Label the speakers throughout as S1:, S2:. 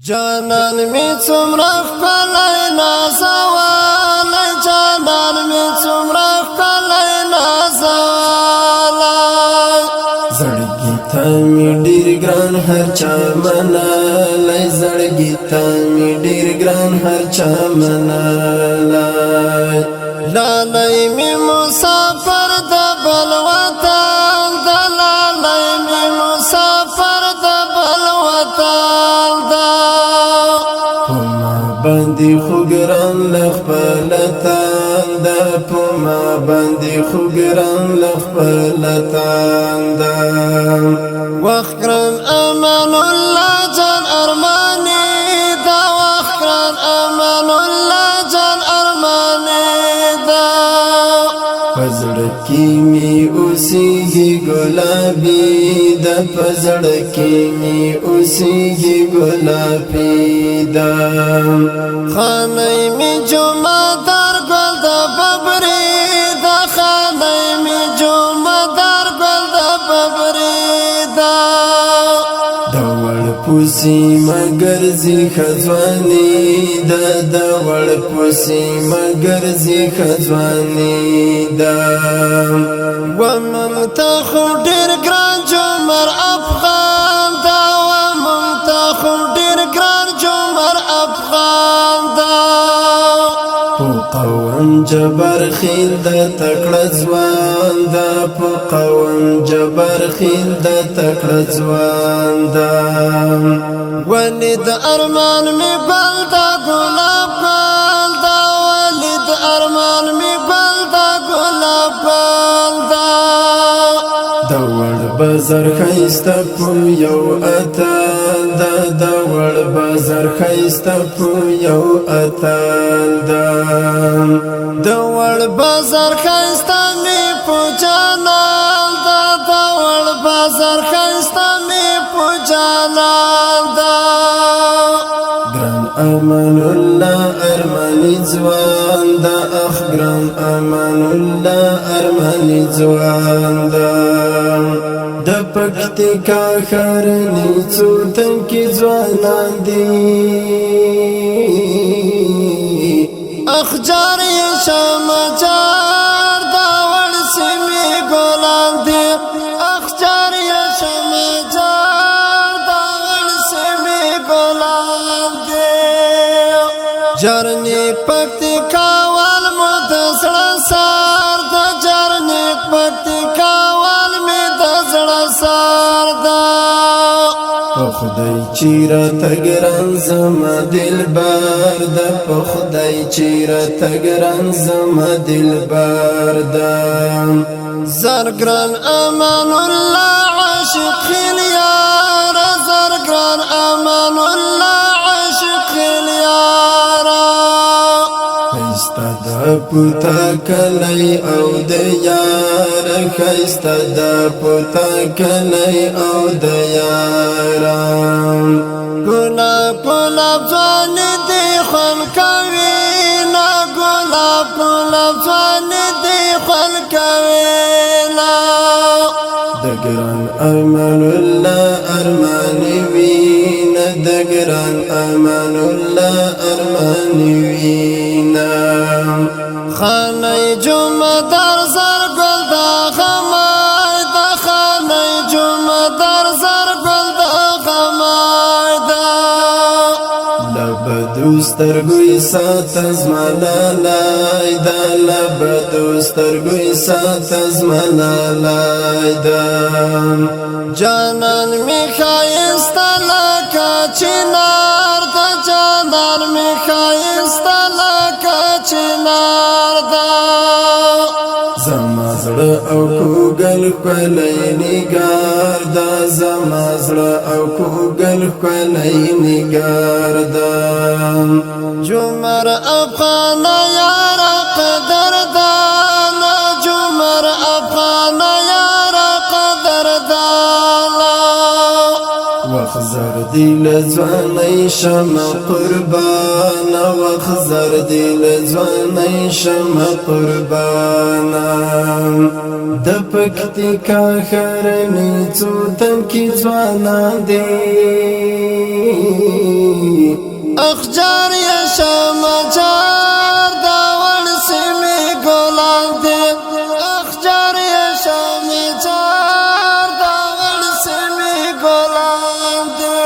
S1: جانان می څومره ښکلی نازولی جانان می څومره ښکلی نازولی زړګي ته می ډېر ګران هر چا منلی زړګي ته می ډېر ګران هر چا منلی لالی می مسافر د بل وطن د لالی می مسافر د بل وطن د باندې خوګران لخپلتان د پما باندې خوګران لخپلتان د وخرن امان الله جان ارمانی دا وخرن امان الله جان ارمانی دا پزړه کې می اوسېږي ګلابي د پزړه کې می اوسېږي ګلابي دا خانه می جمعه در ګل د ببري دا خانه می جمعه در ګل د ببري دا دوړ پوسی مگر زی خزوانی دا دوړ پوسی مگر زی خزوانی دا ومنتخ ډیر ګران جمر افغان دا ومنتخ ډیر ګران جمر افغان دا قوم جبر خیل د تکړه ځوان دا قوم جبر خیل د تکړه ځوان دا ولید ارمان می بل دا ګلاب ګل دا ولید ارمان می بل دا ګلاب ګل دا دوړ بازار خیسته په یو اتل دا دوړ بازار خیسته په یو اتل دا دوړ بازار خیسته می په جانان دا دوړ بازار خیسته می په جانان دا ګران امان الله ارمانی ځوان دا اخ ګران امان الله ارمانی ځوان دا د پکتیکا خرنی څو تنکی ځوانان دي اخجار شمجار دا وړ سیمې ګلان دي اخجار شمجار دا وړ سیمې ګلان دي جرنی پکتیکا وال مو د زړه سار د جرنی پکتیکا وال می د زړه سار دا خدای چیرې تګران زما دلبر د خدای چیرې تګران زما دلبر دا زرګران امان الله عاشق خلیار زرګران امان الله عاشق خلیار خیسته پتا کلی او د یار خیسته د پتا کلی او د یار ګلاب ګلاب ځوان دی خل کوي نا ګلاب ګلاب ځوان دی خل کوي نا د ګران امان الله ارمانی وینا د ګران امان الله ارمانی وینا خانه جمعه در زر ګل دا خمای دا خانه جمعه در زر ګل دا خمای دا لبدوستر ګوي سات زملای دا لبدوستر ګوي سات زملای دا جانان می خایسته لکه چنار دا جانان می خایسته لکه چنار دا زما زړه او کوګل کولای نګار دا زما زړه او کوګل کولای نګار دا جمر افغان یار قدر دان جمر افغان یار قدر دان وخزر دی لزوانی شما قربان وخزر دی لزوانی شما قربان د پکتیکا خرنی څو تنکی ځوانان دي اخجار یا شمجار دا ورسمی گلان دی اخجار یا شمجار دا ورسمی گلان دی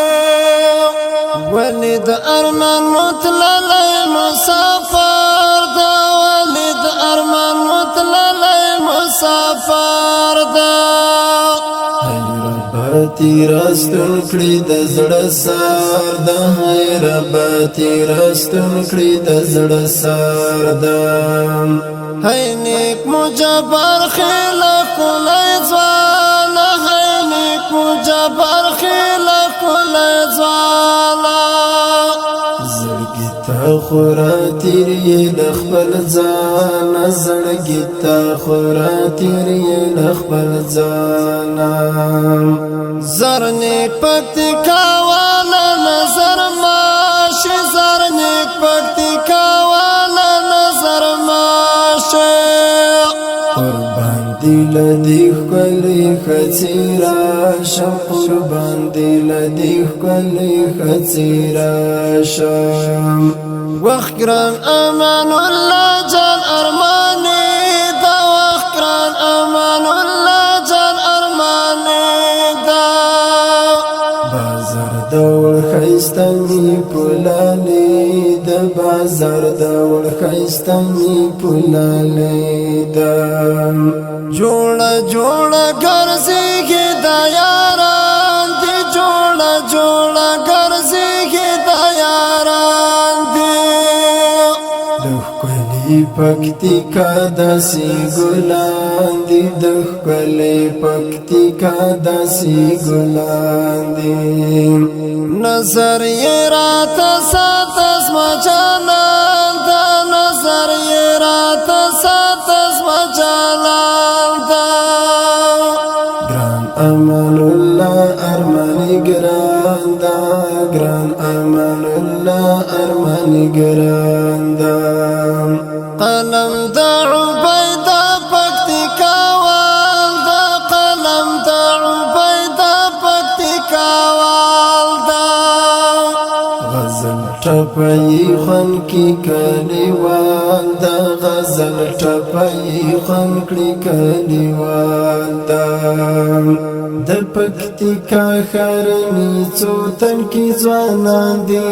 S1: ولید ارمان مطلعی مسافر دا ولید ارمان مطلعی مسافر دا تیرستون کړي د زړه سار د رب تیرستون کړي د زړه سار د هي نیک مجبر خلق کولای ځوان هي نیک مجبر خلق کولای ځوان زړګي ته خوراتيري د خپل ځان زړګي ته خوراتيري د خپل ځان زرنی پکتیکا والا نظر ماشی زرنی پکتیکا والا نظر ماشی قربان دیل دیخ کلی خچیرا شم قربان دیل دیخ کلی خچیرا شم وخگران امان اللہ جان ارمانی دا وخگران امان اللہ جان ارمانی دور خیستمی پولالی د بازار دور خیستمی پولالی د جوړه جوړه ګرځيږي د یاران دی جوړه جوړه ګرځيږي د یاران دی د خپلې پکتیکا داسې ګلان دي د خپلې پکتیکا داسې ګلان دي نظر یې راته ساته زما جانان دا نظر یې راته ساته زما جانان دا ګران امان الله ارماني ګران دا ګران امان الله ارماني ګران دا قلم دا عبیده پکتیکا والدا قلم دا عبیده پکتیکا والدا غزل ټپئی خون کی کلی والدا غزل ټپئی خون کی کلی والدا د پکتیکا خرمی څوتن کی ځوانان دي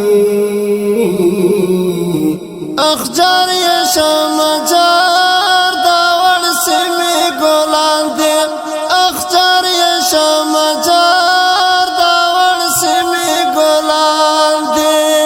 S1: اخجار یا شمجار دا ورسمی گلان دی اخجار یا شمجار دا ورسمی گلان دی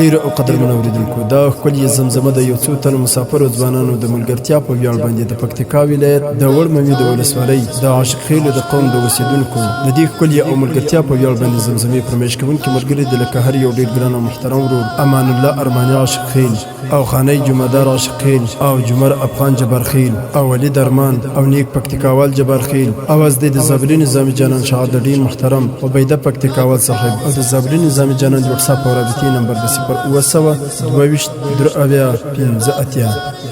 S2: ډیر او قدرمن اوریدونکو دا ښکلې زمزمه د یو څو تنو مسافرو ځوانانو د ملګرتیا په ویاړ باندې د پکتیکا ولایت د وړموي د ولسوالۍ د عاشق خیلو د قوم د اوسیدونکو د دې ښکلې او ملګرتیا په ویاړ باندې زمزمې فرمایش کوونکي ملګري د لکه هر یو ډیر ګران او محترم ورور امان الله ارماني عاشق خیل او خاني جمعدار عاشق خیل او جمر افغان جبر خیل او ولي درمان او نیک پکتیکاوال جبر خیل اواز د زابلی نظامی جانان شهادت ډیر محترم عبیده پکتیکاوال صاحب او د زابلی نظامی جانان واتس اپ او رابطي نمبر د 0 22 3 15 15